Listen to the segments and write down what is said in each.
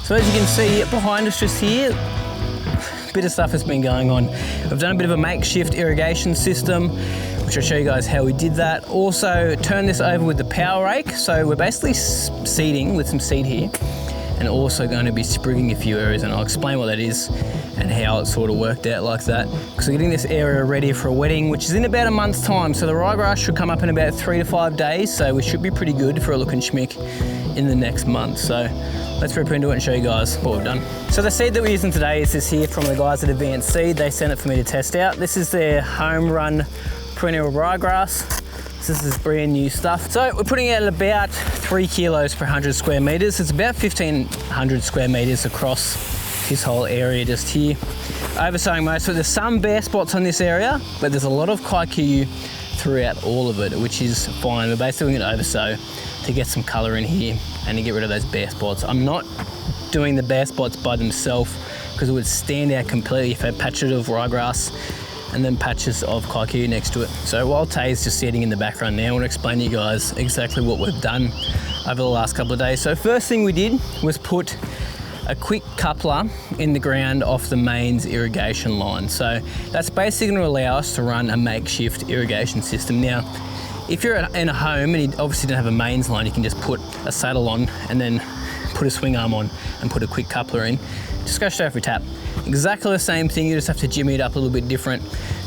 So as you can see behind us just here, a bit of stuff has been going on. We've done a bit of a makeshift irrigation system, which I'll show you guys how we did that. Also turned this over with the power rake. So we're basically seeding with some seed here, and also going to be sprigging a few areas, and I'll explain what that is and how it sort of worked out like that. Because we're getting this area ready for a wetting, which is in about a month's time. So the ryegrass should come up in about 3 to 5 days. So we should be pretty good for a look and schmick in the next month. So let's rip into it and show you guys what we've done. So the seed that we're using today is this here from the guys at Advanced Seed. They sent it for me to test out. This is their home run perennial ryegrass. This is brand new stuff. So we're putting out about 3 kilos per 100 square meters. It's about 1,500 square meters across this whole area just here. Oversowing most of it. There's some bare spots on this area, but there's a lot of Kikuyu throughout all of it, which is fine. We're basically going to oversow to get some color in here and to get rid of those bare spots. I'm not doing the bare spots by themselves because it would stand out completely if I had patches of ryegrass and then patches of Kikuyu next to it. So while Tay's just sitting in the background now, I want to explain to you guys exactly what we've done over the last couple of days. So first thing we did was put a quick coupler in the ground off the mains irrigation line. So that's basically going to allow us to run a makeshift irrigation system. Now, if you're in a home and you obviously don't have a mains line, you can just put a saddle on and then put a swing arm on and put a quick coupler in. Just go straight for a tap. Exactly the same thing, you just have to jimmy it up a little bit different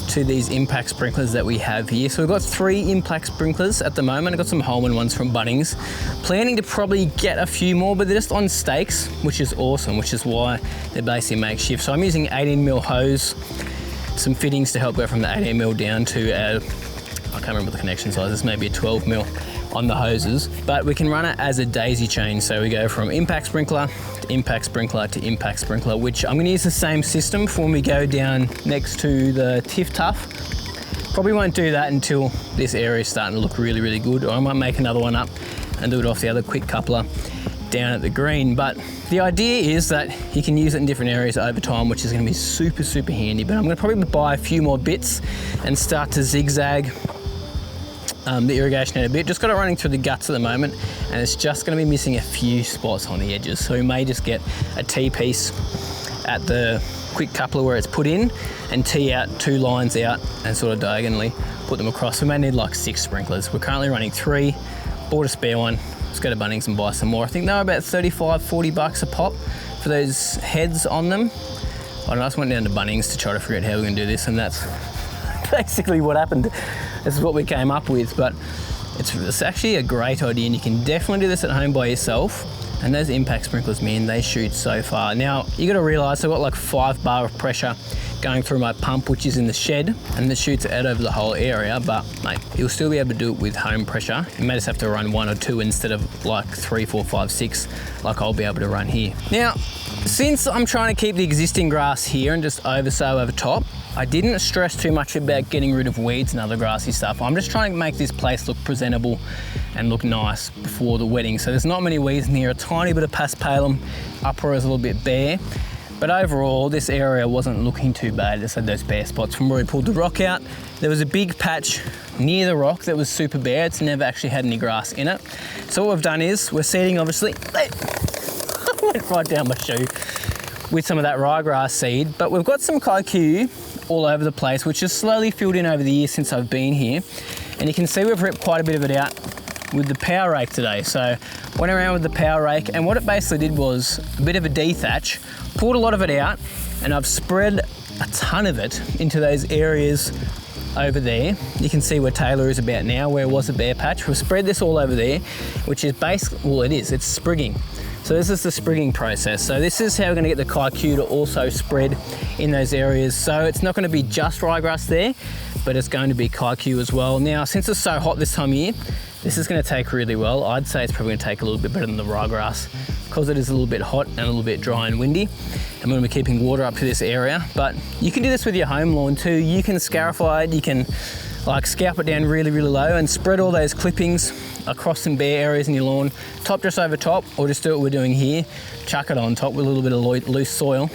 to these impact sprinklers that we have here. So we've got 3 impact sprinklers at the moment. I've got some Holman ones from Bunnings. Planning to probably get a few more, but they're just on stakes, which is awesome, which is why they're basically makeshift. So I'm using 18mm hose, some fittings to help go from the 18mm down to I can't remember the connection size, it's maybe a 12mm on the hoses, but we can run it as a daisy chain. So we go from impact sprinkler to impact sprinkler to impact sprinkler, which I'm going to use the same system for when we go down next to the Tiff Tuff. Probably won't do that until this area is starting to look really, really good, or I might make another one up and do it off the other quick coupler down at the green. But the idea is that you can use it in different areas over time, which is going to be super, super handy. But I'm going to probably buy a few more bits and start to zigzag the irrigation out a bit. Just got it running through the guts at the moment, and it's just going to be missing a few spots on the edges. So we may just get a T-piece at the quick coupler where it's put in and tee out 2 lines out and sort of diagonally put them across. We may need like 6 sprinklers. We're currently running 3, bought a spare one. Let's go to Bunnings and buy some more. I think they were about 35, 40 bucks a pop for those heads on them. I don't know, I just went down to Bunnings to try to figure out how we're going to do this, and that's basically what happened. This is what we came up with, but it's actually a great idea, and you can definitely do this at home by yourself. And those impact sprinklers, man, they shoot so far. Now, you got to realize I've got like 5 bar of pressure going through my pump, which is in the shed, and it shoots out over the whole area, but mate, you'll still be able to do it with home pressure. You may just have to run 1 or 2 instead of like 3, 4, 5, 6, like I'll be able to run here. Now, since I'm trying to keep the existing grass here and just oversow over top, I didn't stress too much about getting rid of weeds and other grassy stuff. I'm just trying to make this place look presentable and look nice before the wetting. So there's not many weeds in here, a tiny bit of paspalum, upper is a little bit bare. But overall, this area wasn't looking too bad. Just had those bare spots from where we pulled the rock out. There was a big patch near the rock that was super bare. It's never actually had any grass in it. So what we've done is, we're seeding obviously, I went right down my shoe with some of that ryegrass seed, but we've got some Kikuyu all over the place, which has slowly filled in over the years since I've been here. And you can see we've ripped quite a bit of it out with the power rake today. So went around with the power rake, and what it basically did was a bit of a dethatch, pulled a lot of it out, and I've spread a ton of it into those areas over there. You can see where Taylor is about now, where it was a bare patch. We've spread this all over there, which is basically, well, it's sprigging. So this is the sprigging process. So this is how we're going to get the Kikuyu to also spread in those areas. So it's not going to be just ryegrass there, but it's going to be Kikuyu as well. Now, since it's so hot this time of year, this is going to take really well. I'd say it's probably going to take a little bit better than the ryegrass because it is a little bit hot and a little bit dry and windy. And we're going to be keeping water up to this area. But you can do this with your home lawn too. You can scarify it, you can like scalp it down really, really low and spread all those clippings across some bare areas in your lawn, top dress over top, or just do what we're doing here, chuck it on top with a little bit of loose soil,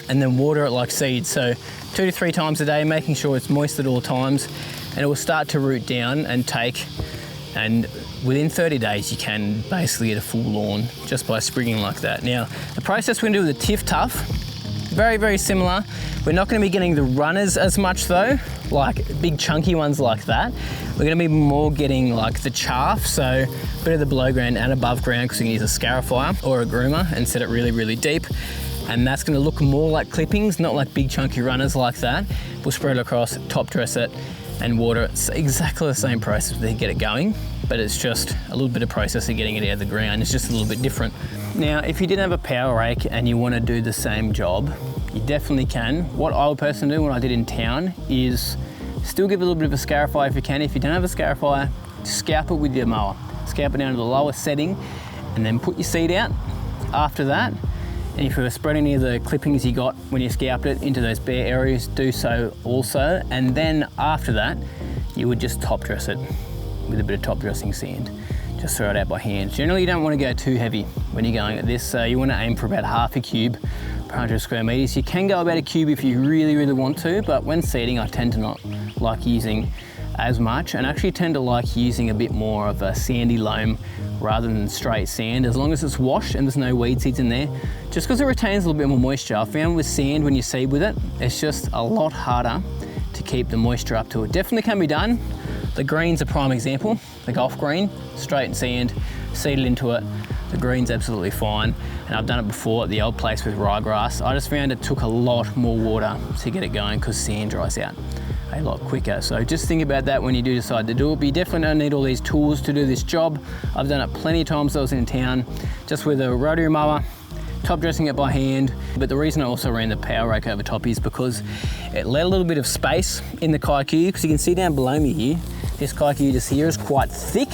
and then water it like seeds. So 2 to 3 times a day, making sure it's moist at all times, and it will start to root down and take And within 30 days, you can basically get a full lawn just by sprigging like that. Now, the process we're gonna do with the Tiff Tuff, very, very similar. We're not gonna be getting the runners as much though, like big chunky ones like that. We're gonna be more getting like the chaff, so a bit of the below ground and above ground, because we can use a scarifier or a groomer and set it really, really deep. And that's gonna look more like clippings, not like big chunky runners like that. We'll spread it across, top dress it, and water it. It's exactly the same process to get it going, but it's just a little bit of process of getting it out of the ground. It's just a little bit different. Now, if you didn't have a power rake and you want to do the same job, you definitely can. What I would personally do, what I did in town, is still give a little bit of a scarifier if you can. If you don't have a scarifier, scalp it with your mower. Scalp it down to the lowest setting, and then put your seed out. After that, and if you were spreading any of the clippings you got when you scalped it into those bare areas, do so also. And then after that, you would just top dress it with a bit of top dressing sand. Just throw it out by hand. Generally, you don't want to go too heavy when you're going at this. So you want to aim for about half a cube per 100 square meters. You can go about a cube if you really, really want to, but when seeding, I tend to not like using as much, and actually tend to like using a bit more of a sandy loam rather than straight sand, as long as it's washed and there's no weed seeds in there, just because it retains a little bit more moisture. I found with sand, when you seed with it, it's just a lot harder to keep the moisture up to it. Definitely can be done. The green's a prime example. The Golf green, straight in sand, seeded into it. The green's absolutely fine. And I've done it before at the old place with ryegrass. I just found it took a lot more water to get it going because sand dries out a lot quicker. So just think about that when you do decide to do it. But you definitely don't need all these tools to do this job. I've done it plenty of times. I was in town just with a rotary mower, top dressing it by hand. But the reason I also ran the power rake over top is because it let a little bit of space in the Kikuyu, because you can see down below me here, this Kikuyu just here is quite thick,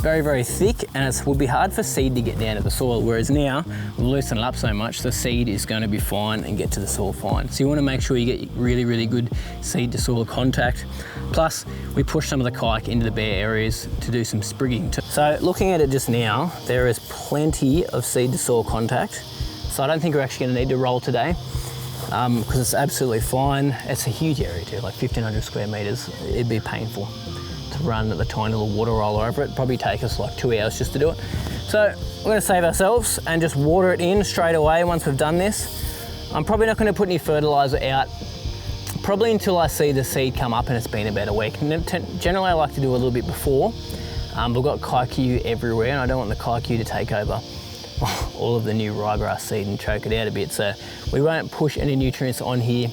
very, very thick, and it will be hard for seed to get down to the soil, whereas now, we'll loosen it up so much, the seed is going to be fine and get to the soil fine. So you want to make sure you get really, really good seed to soil contact. Plus, we push some of the kike into the bare areas to do some sprigging. So looking at it just now, there is plenty of seed to soil contact. So I don't think we're actually going to need to roll today, because it's absolutely fine. It's a huge area too, like 1,500 square meters. It'd be painful to run the tiny little water roller over it. Probably take us like 2 hours just to do it. So we're gonna save ourselves and just water it in straight away once we've done this. I'm probably not gonna put any fertilizer out, probably until I see the seed come up and it's been about a week. Generally I like to do a little bit before. We've got Kikuyu everywhere and I don't want the Kikuyu to take over all of the new ryegrass seed and choke it out a bit. So we won't push any nutrients on here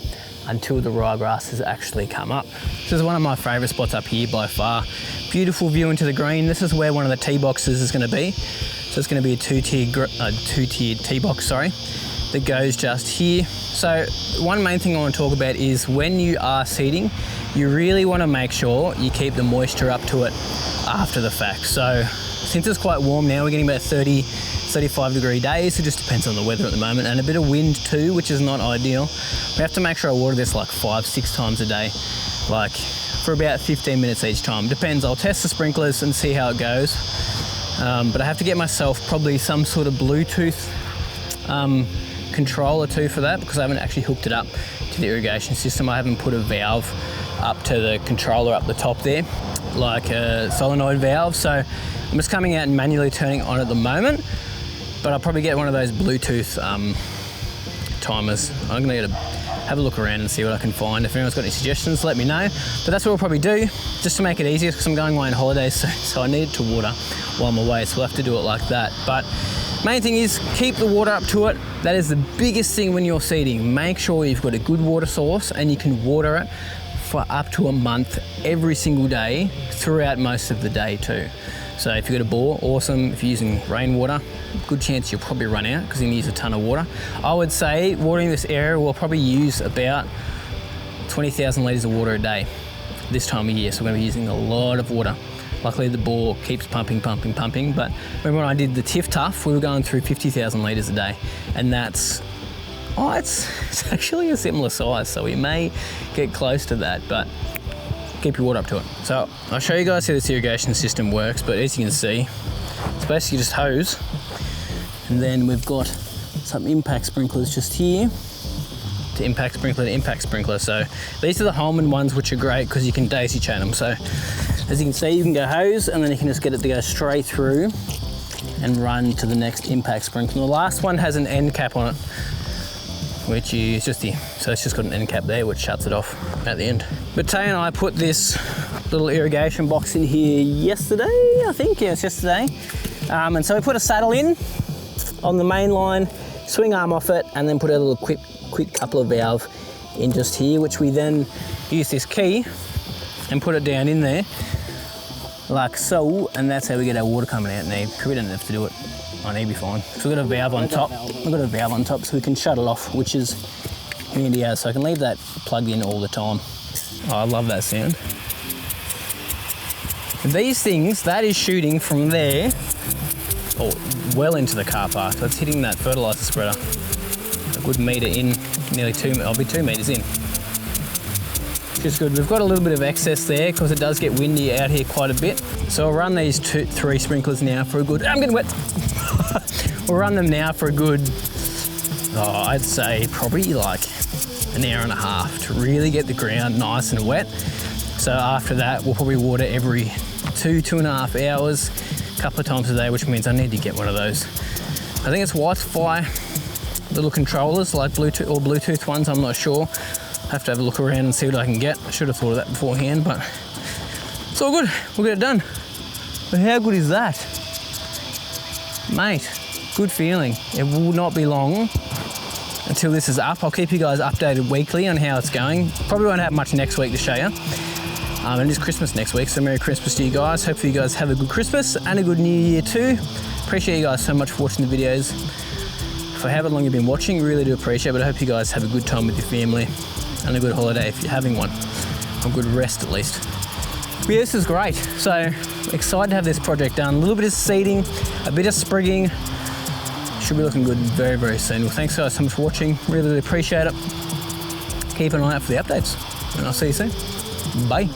until the ryegrass has actually come up. This is one of my favourite spots up here by far. Beautiful view into the green. This is where one of the tee boxes is going to be. So it's going to be a two-tiered tee box, that goes just here. So one main thing I want to talk about is when you are seeding, you really want to make sure you keep the moisture up to it after the fact. So since it's quite warm now, we're getting about 35 degree days. It just depends on the weather at the moment, and a bit of wind too, which is not ideal. We have to make sure I water this like 5-6 times a day, like for about 15 minutes each time. Depends, I'll test the sprinklers and see how it goes. But I have to get myself probably some sort of Bluetooth control or two for that, because I haven't actually hooked it up to the irrigation system. I haven't put a valve up to the controller up the top there, like a solenoid valve. So I'm just coming out and manually turning it on at the moment, but I'll probably get one of those Bluetooth timers. I'm gonna have a look around and see what I can find. If anyone's got any suggestions, let me know. But that's what we'll probably do, just to make it easier, because I'm going away on holidays soon, so I need to water while I'm away, so we'll have to do it like that. But main thing is keep the water up to it. That is the biggest thing when you're seeding. Make sure you've got a good water source and you can water it for up to a month every single day throughout most of the day too. So if you've got a bore, awesome. If you're using rainwater, good chance you'll probably run out because you use a ton of water. I would say watering this area will probably use about 20,000 litres of water a day this time of year. So we're going to be using a lot of water. Luckily the bore keeps pumping, but remember when I did the Tiff Tuff, we were going through 50,000 litres a day, and that's, it's actually a similar size, so we may get close to that, but keep your water up to it. So I'll show you guys how this irrigation system works, but as you can see, it's basically just hose, and then we've got some impact sprinklers just here, to impact sprinkler to impact sprinkler. So these are the Holman ones, which are great because you can daisy chain them. So As you can see, you can go hose and then you can just get it to go straight through and run to the next impact sprinkler. The last one has an end cap on it, which is just so it's just got an end cap there which shuts it off at the end. But Tay and I put this little irrigation box in here yesterday, I think, yeah, it's yesterday. And so we put a saddle in on the main line, swing arm off it, and then put a little quick couple of valve in just here, which we then use this key and put it down in there like so, and that's how we get our water coming out now. We don't have to do it on here, be fine. So we've got a valve on top. We've got a valve on top so we can shut it off, which is handy as, so I can leave that plugged in all the time. Oh, I love that sound. These things, that is shooting from there, or well into the car park. So it's hitting that fertiliser spreader. A good metre in, nearly I'll be 2 metres in. Which is good. We've got a little bit of excess there because it does get windy out here quite a bit. So I'll run these 3 sprinklers now for a good, I'm getting wet. We'll run them now for a good, I'd say probably like an hour and a half to really get the ground nice and wet. So after that, we'll probably water every 2.5 hours, a couple of times a day, which means I need to get one of those. I think it's Wi-Fi little controllers, like Bluetooth ones, I'm not sure. I have to have a look around and see what I can get. I should have thought of that beforehand, but it's all good. We'll get it done. But how good is that? Mate, good feeling. It will not be long until this is up. I'll keep you guys updated weekly on how it's going. Probably won't have much next week to show you. And it's Christmas next week, so Merry Christmas to you guys. Hopefully you guys have a good Christmas and a good New Year too. Appreciate you guys so much for watching the videos. For however long you've been watching, really do appreciate it. But I hope you guys have a good time with your family and a good holiday if you're having one. A good rest at least. But yeah, this is great. So excited to have this project done. A little bit of seeding, a bit of sprigging. Should be looking good very, very soon. Well, thanks guys so much for watching. Really, really appreciate it. Keep an eye out for the updates and I'll see you soon. Bye.